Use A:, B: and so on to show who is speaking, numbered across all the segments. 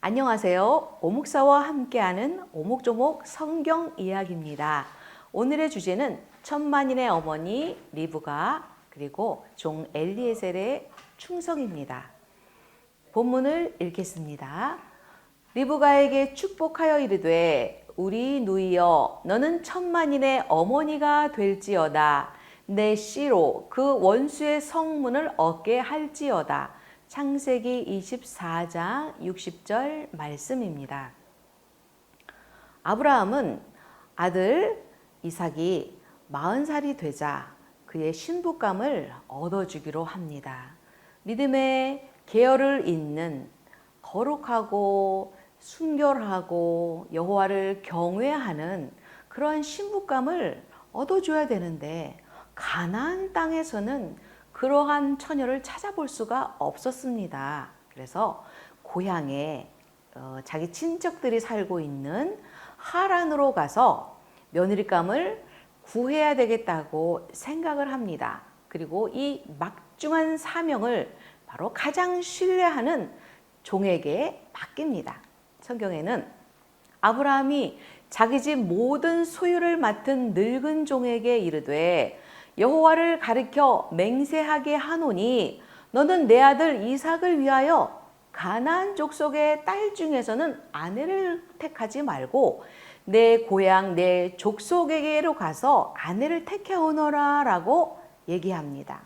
A: 안녕하세요. 오목사와 함께하는 오목조목 성경 이야기입니다. 오늘의 주제는 천만인의 어머니 리브가 그리고 종 엘리에셀의 충성입니다. 본문을 읽겠습니다. 리브가에게 축복하여 이르되 우리 누이여 너는 천만인의 어머니가 될지어다. 내 씨로 그 원수의 성문을 얻게 할지어다. 창세기 24장 60절 말씀입니다. 아브라함은 아들 이삭이 40살이 되자 그의 신부감을 얻어주기로 합니다. 믿음의 계열을 잇는 거룩하고 순결하고 여호와를 경외하는 그러한 신부감을 얻어줘야 되는데 가나안 땅에서는 그러한 처녀를 찾아볼 수가 없었습니다. 그래서 고향에 자기 친척들이 살고 있는 하란으로 가서 며느리감을 구해야 되겠다고 생각을 합니다. 그리고 이 막중한 사명을 바로 가장 신뢰하는 종에게 맡깁니다. 성경에는 아브라함이 자기 집 모든 소유를 맡은 늙은 종에게 이르되 여호와를 가리켜 맹세하게 하노니 너는 내 아들 이삭을 위하여 가나안 족속의 딸 중에서는 아내를 택하지 말고 내 고향 내 족속에게로 가서 아내를 택해 오너라 라고 얘기합니다.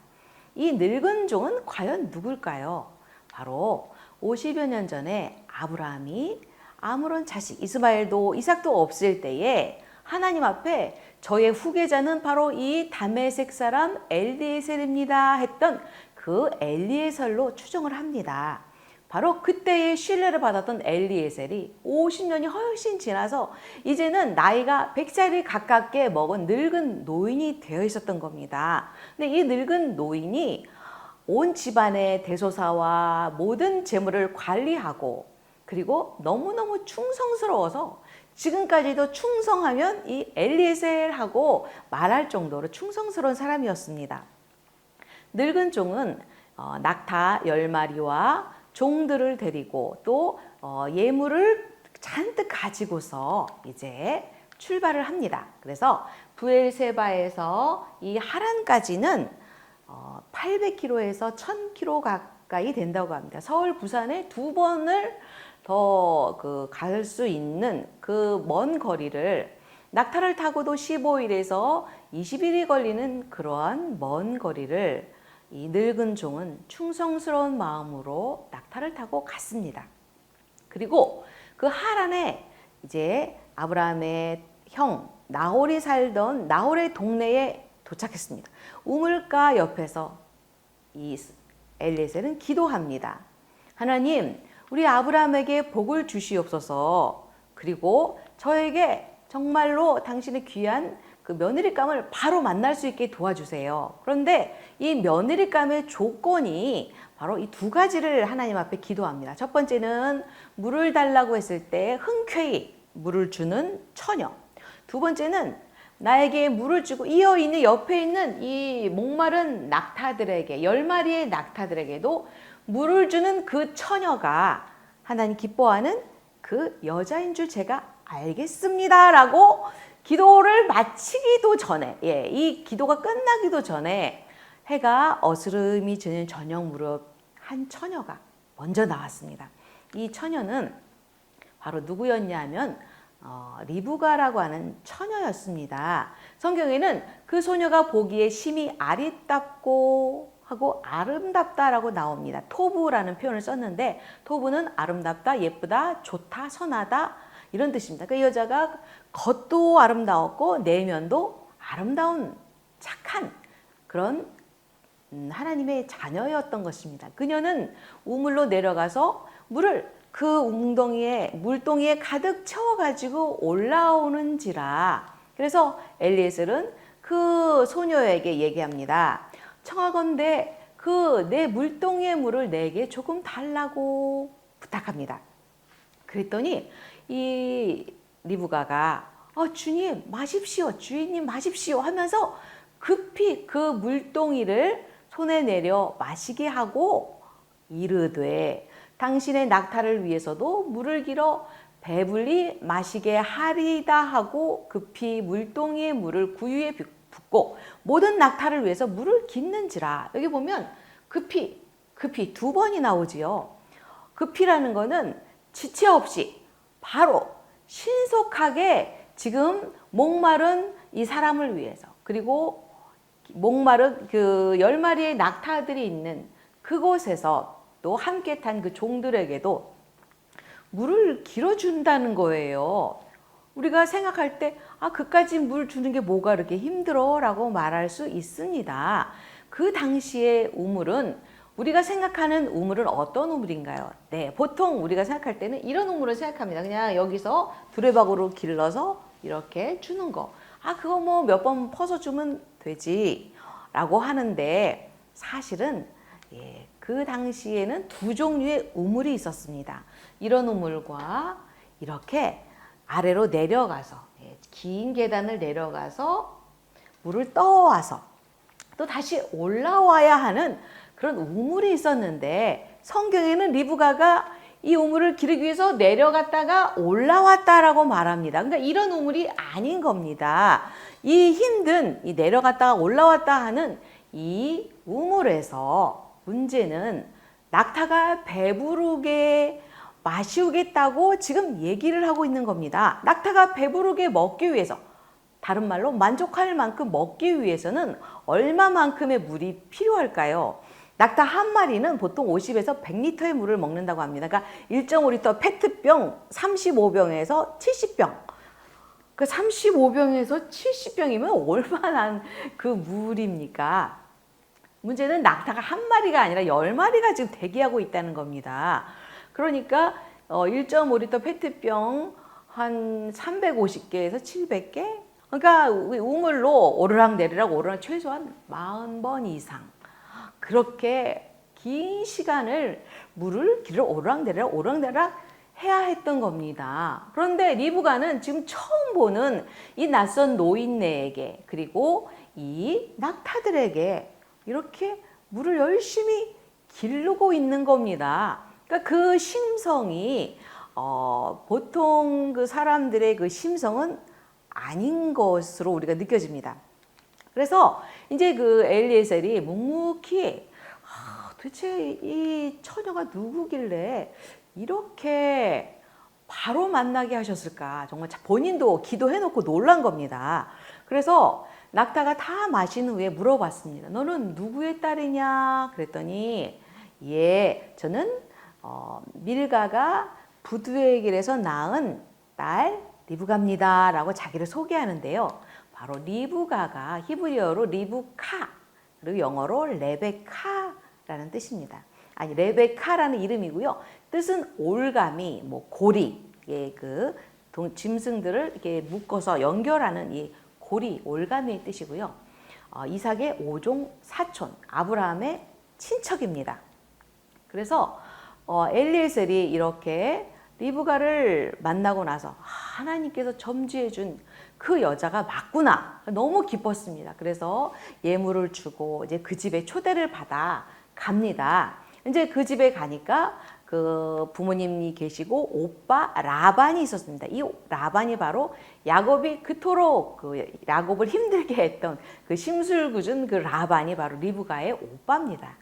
A: 이 늙은 종은 과연 누굴까요? 바로 50여 년 전에 아브라함이 아무런 자식 이스마엘도 이삭도 없을 때에 하나님 앞에 저의 후계자는 바로 이 다메섹 사람 엘리에셀입니다 했던 그 엘리에셀로 추정을 합니다. 바로 그때의 신뢰를 받았던 엘리에셀이 50년이 훨씬 지나서 이제는 나이가 100살이 가깝게 먹은 늙은 노인이 되어 있었던 겁니다. 근데 이 늙은 노인이 온 집안의 대소사와 모든 재물을 관리하고 그리고 너무너무 충성스러워서 지금까지도 충성하면 이 엘리에셀하고 말할 정도로 충성스러운 사람이었습니다. 늙은 종은 낙타 10마리와 종들을 데리고 또 예물을 잔뜩 가지고서 이제 출발을 합니다. 그래서 부엘세바에서 이 하란까지는 800km에서 1000km 가까이 된다고 합니다. 서울, 부산에 2번을 더 갈 수 있는 그 먼 거리를 낙타를 타고도 15일에서 20일이 걸리는 그러한 먼 거리를 이 늙은 종은 충성스러운 마음으로 낙타를 타고 갔습니다. 그리고 그 하란에 이제 아브라함의 형 나홀이 살던 나홀의 동네에 도착했습니다. 우물가 옆에서 이 엘리에셀은 기도합니다. 하나님, 우리 아브라함에게 복을 주시옵소서. 그리고 저에게 정말로 당신의 귀한 그 며느리감을 바로 만날 수 있게 도와주세요. 그런데 이 며느리감의 조건이 바로 이 2가지를 하나님 앞에 기도합니다. 첫 번째는 물을 달라고 했을 때 흔쾌히 물을 주는 처녀. 2번째는 나에게 물을 주고 이어 있는 옆에 있는 이 목마른 낙타들에게 10마리의 낙타들에게도 물을 주는 그 처녀가 하나님 기뻐하는 그 여자인 줄 제가 알겠습니다 라고 기도를 마치기도 전에 이 기도가 끝나기도 전에 해가 어스름이 지는 저녁 무렵 한 처녀가 먼저 나왔습니다. 이 처녀는 바로 누구였냐 하면 리브가라고 하는 처녀였습니다. 성경에는 그 소녀가 보기에 심히 아리답고 하고 아름답다라고 나옵니다. 토부라는 표현을 썼는데 토부는 아름답다, 예쁘다, 좋다, 선하다 이런 뜻입니다. 그 여자가 겉도 아름다웠고 내면도 아름다운 착한 그런 하나님의 자녀였던 것입니다. 그녀는 우물로 내려가서 물을 그 물동이에 가득 채워가지고 올라오는지라. 그래서 엘리에셀은 그 소녀에게 얘기합니다. 청하건대 그 내 물동이의 물을 내게 조금 달라고 부탁합니다. 그랬더니 이 리브가가 주님 마십시오, 주인님 마십시오 하면서 급히 그 물동이를 손에 내려 마시게 하고 이르되 당신의 낙타를 위해서도 물을 길어 배불리 마시게 하리다 하고 급히 물동이의 물을 구유에 붓고 모든 낙타를 위해서 물을 깃는지라. 여기 보면 급히 두 번이 나오지요. 급히라는 거는 지체 없이 바로 신속하게 지금 목마른 이 사람을 위해서, 그리고 목마른 그 10마리의 낙타들이 있는 그곳에서 또 함께 탄 그 종들에게도 물을 길어준다는 거예요. 우리가 생각할 때 그까지 물 주는 게 뭐가 그렇게 힘들어? 라고 말할 수 있습니다. 그 당시의 우물은, 우리가 생각하는 우물은 어떤 우물인가요? 네, 보통 우리가 생각할 때는 이런 우물을 생각합니다. 그냥 여기서 두레박으로 길러서 이렇게 주는 거. 그거 뭐 몇 번 퍼서 주면 되지 라고 하는데, 사실은 그 당시에는 두 종류의 우물이 있었습니다. 이런 우물과 이렇게 아래로 내려가서, 긴 계단을 내려가서 물을 떠와서 또 다시 올라와야 하는 그런 우물이 있었는데, 성경에는 리브가가 이 우물을 기르기 위해서 내려갔다가 올라왔다라고 말합니다. 그러니까 이런 우물이 아닌 겁니다. 이 힘든 이 내려갔다가 올라왔다 하는 이 우물에서 문제는 낙타가 배부르게 마시우겠다고 지금 얘기를 하고 있는 겁니다. 낙타가 배부르게 먹기 위해서, 다른 말로 만족할 만큼 먹기 위해서는 얼마만큼의 물이 필요할까요? 낙타 한 마리는 보통 50에서 100리터의 물을 먹는다고 합니다. 그러니까 1.5리터 페트병 35병에서 70병. 그 35병에서 70병이면 얼마나 그 물입니까? 문제는 낙타가 한 마리가 아니라 10마리가 지금 대기하고 있다는 겁니다. 그러니까 1.5리터 페트병 한 350개에서 700개? 그러니까 우물로 오르락내리락 최소한 40번 이상 그렇게 긴 시간을 물을 길을 오르락내리락 해야 했던 겁니다. 그런데 리브가는 지금 처음 보는 이 낯선 노인네에게, 그리고 이 낙타들에게 이렇게 물을 열심히 기르고 있는 겁니다. 그러니까 그 심성이 보통 그 사람들의 그 심성은 아닌 것으로 우리가 느껴집니다. 그래서 이제 그 엘리에셀이 묵묵히 도대체 이 처녀가 누구길래 이렇게 바로 만나게 하셨을까? 정말 본인도 기도해놓고 놀란 겁니다. 그래서 낙타가 다 마신 후에 물어봤습니다. 너는 누구의 딸이냐? 그랬더니 저는 밀가가 부두의 길에서 낳은 딸 리브가입니다 라고 자기를 소개하는데요. 바로 리브가가 히브리어로 리브카, 그리고 영어로 레베카라는 뜻입니다. 레베카라는 이름이고요. 뜻은 올가미, 고리, 그 짐승들을 이렇게 묶어서 연결하는 이 고리, 올가미의 뜻이고요. 이삭의 5종 사촌, 아브라함의 친척입니다. 그래서 엘리에셀이 이렇게 리브가를 만나고 나서 하나님께서 점지해 준 그 여자가 맞구나, 너무 기뻤습니다. 그래서 예물을 주고 이제 그 집에 초대를 받아 갑니다. 이제 그 집에 가니까 그 부모님이 계시고 오빠 라반이 있었습니다. 이 라반이 바로 야곱이 그토록 그 야곱을 힘들게 했던 그 심술궂은 그 라반이 바로 리브가의 오빠입니다.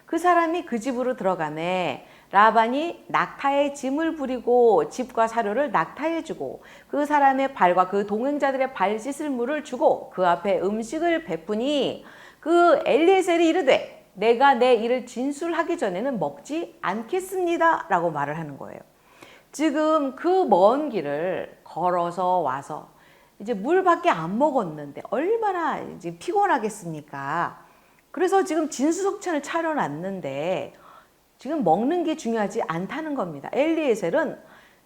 A: 그 사람이 그 집으로 들어가매 라반이 낙타의 짐을 부리고 집과 사료를 낙타에 주고 그 사람의 발과 그 동행자들의 발 씻을 물을 주고 그 앞에 음식을 베푸니 그 엘리에셀이 이르되 내가 내 일을 진술하기 전에는 먹지 않겠습니다 라고 말을 하는 거예요. 지금 그 먼 길을 걸어서 와서 이제 물밖에 안 먹었는데 얼마나 이제 피곤하겠습니까? 그래서 지금 진수석찬을 차려놨는데 지금 먹는 게 중요하지 않다는 겁니다. 엘리에셀은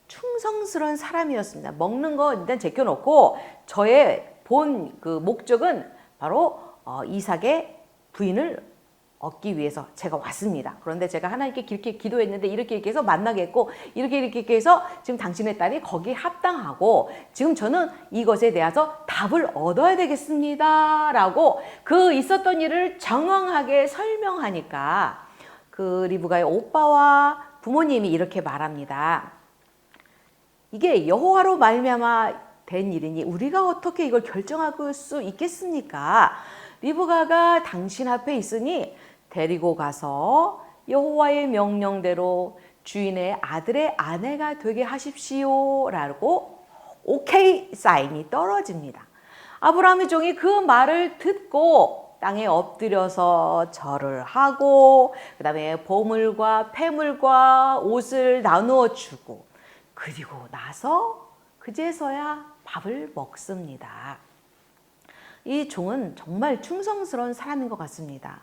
A: 충성스러운 사람이었습니다. 먹는 거 일단 제껴놓고 저의 본 그 목적은 바로 이삭의 부인을 얻기 위해서 제가 왔습니다. 그런데 제가 하나님께 이렇게 기도했는데 이렇게 해서 만나겠고 이렇게 해서 지금 당신의 딸이 거기에 합당하고 지금 저는 이것에 대해서 답을 얻어야 되겠습니다 라고 그 있었던 일을 정확하게 설명하니까 그 리브가의 오빠와 부모님이 이렇게 말합니다. 이게 여호와로 말미암아 된 일이니 우리가 어떻게 이걸 결정할 수 있겠습니까? 리브가가 당신 앞에 있으니 데리고 가서 여호와의 명령대로 주인의 아들의 아내가 되게 하십시오 라고 오케이 사인이 떨어집니다. 아브라함의 종이 그 말을 듣고 땅에 엎드려서 절을 하고 그 다음에 보물과 폐물과 옷을 나누어 주고 그리고 나서 그제서야 밥을 먹습니다. 이 종은 정말 충성스러운 사람인 것 같습니다.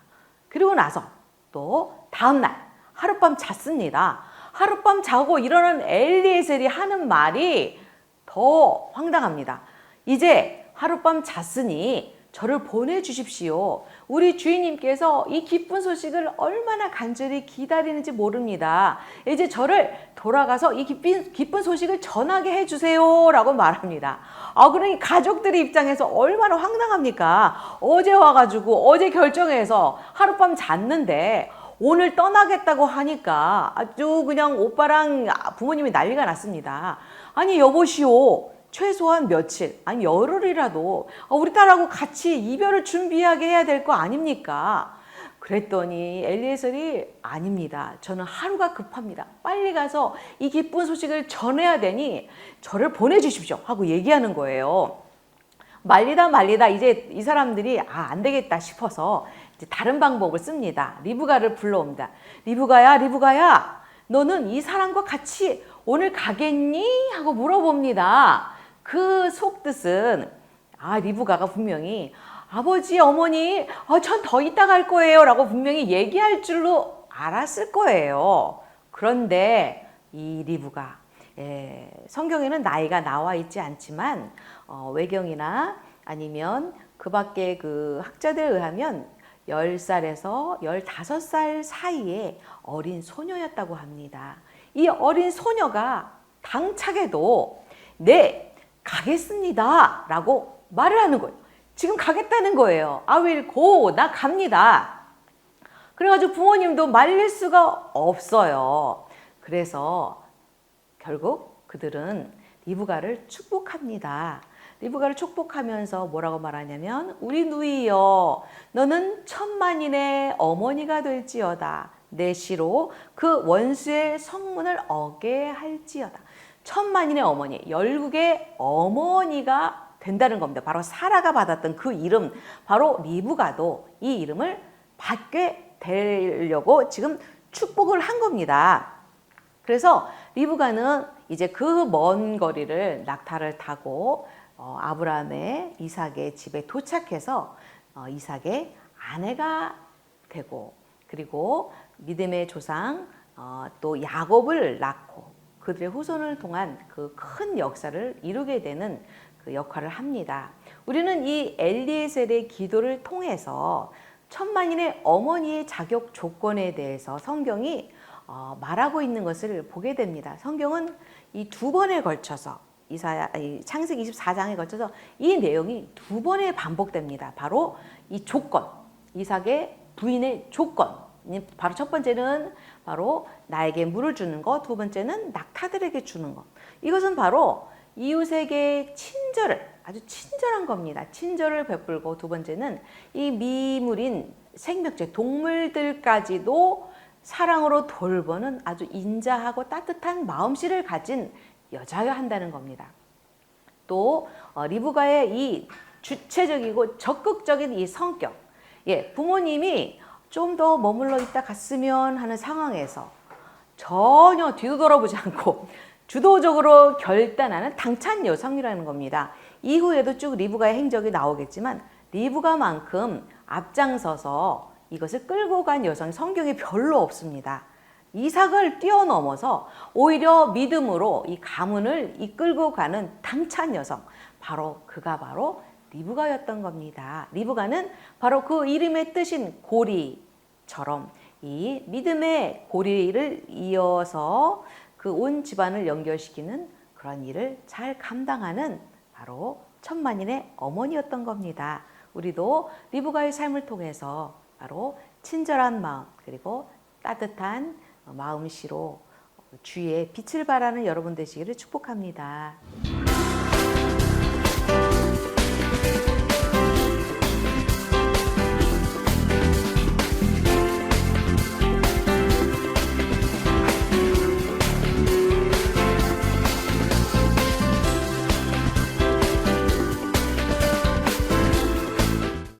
A: 그리고 나서 또 다음날 하룻밤 잤습니다. 하룻밤 자고 일어난 엘리에셀이 하는 말이 더 황당합니다. 이제 하룻밤 잤으니 저를 보내주십시오. 우리 주인님께서 이 기쁜 소식을 얼마나 간절히 기다리는지 모릅니다. 이제 저를 돌아가서 이 기쁜 소식을 전하게 해주세요 라고 말합니다. 그러니 가족들의 입장에서 얼마나 황당합니까? 어제 와가지고 어제 결정해서 하룻밤 잤는데 오늘 떠나겠다고 하니까 아주 그냥 오빠랑 부모님이 난리가 났습니다. 아니 여보시오. 최소한 며칠, 아니 열흘이라도 우리 딸하고 같이 이별을 준비하게 해야 될 거 아닙니까? 그랬더니 엘리에셀이 아닙니다. 저는 하루가 급합니다. 빨리 가서 이 기쁜 소식을 전해야 되니 저를 보내주십시오 하고 얘기하는 거예요. 말리다 이제 이 사람들이 안 되겠다 싶어서 이제 다른 방법을 씁니다. 리브가를 불러옵니다. 리브가야 너는 이 사람과 같이 오늘 가겠니? 하고 물어봅니다. 그 속뜻은 리브가가 분명히 아버지 어머니 전 더 이따 갈 거예요 라고 분명히 얘기할 줄로 알았을 거예요. 그런데 이 리브가 성경에는 나이가 나와 있지 않지만 외경이나 아니면 그 밖에 그 학자들에 의하면 10살에서 15살 사이의 어린 소녀였다고 합니다. 이 어린 소녀가 당차게도 네 가겠습니다 라고 말을 하는 거예요. 지금 가겠다는 거예요. I will go. 나 갑니다. 그래가지고 부모님도 말릴 수가 없어요. 그래서 결국 그들은 리브가를 축복합니다. 리브가를 축복하면서 뭐라고 말하냐면 우리 누이여 너는 천만인의 어머니가 될지어다. 내 시로 그 원수의 성문을 어게 할지어다. 천만인의 어머니, 열국의 어머니가 된다는 겁니다. 바로 사라가 받았던 그 이름, 바로 리브가도 이 이름을 받게 되려고 지금 축복을 한 겁니다. 그래서 리브가는 이제 그 먼 거리를 낙타를 타고 아브라함의 이삭의 집에 도착해서 이삭의 아내가 되고 그리고 믿음의 조상 또 야곱을 낳고 그들의 후손을 통한 그 큰 역사를 이루게 되는 그 역할을 합니다. 우리는 이 엘리에셀의 기도를 통해서 천만인의 어머니의 자격 조건에 대해서 성경이 말하고 있는 것을 보게 됩니다. 성경은 이 두 번에 걸쳐서 창세기 24장에 걸쳐서 이 내용이 두 번에 반복됩니다. 바로 이 조건, 이삭의 부인의 조건. 바로 첫 번째는 바로 나에게 물을 주는 것, 두 번째는 낙타들에게 주는 것. 이것은 바로 이웃에게 아주 친절한 겁니다. 친절을 베풀고 두 번째는 이 미물인 생명체, 동물들까지도 사랑으로 돌보는 아주 인자하고 따뜻한 마음씨를 가진 여자가 한다는 겁니다. 또 리브가의 이 주체적이고 적극적인 이 성격, 부모님이 좀 더 머물러 있다 갔으면 하는 상황에서 전혀 뒤도 돌아보지 않고 주도적으로 결단하는 당찬 여성이라는 겁니다. 이후에도 쭉 리브가의 행적이 나오겠지만 리브가만큼 앞장서서 이것을 끌고 간 여성이 성경에 별로 없습니다. 이삭을 뛰어넘어서 오히려 믿음으로 이 가문을 이끌고 가는 당찬 여성, 그가 바로 리브가였던 겁니다. 리브가는 바로 그 이름의 뜻인 고리처럼 이 믿음의 고리를 이어서 그 온 집안을 연결시키는 그런 일을 잘 감당하는 바로 천만인의 어머니였던 겁니다. 우리도 리브가의 삶을 통해서 바로 친절한 마음 그리고 따뜻한 마음씨로 주위에 빛을 발하는 여러분 되시기를 축복합니다.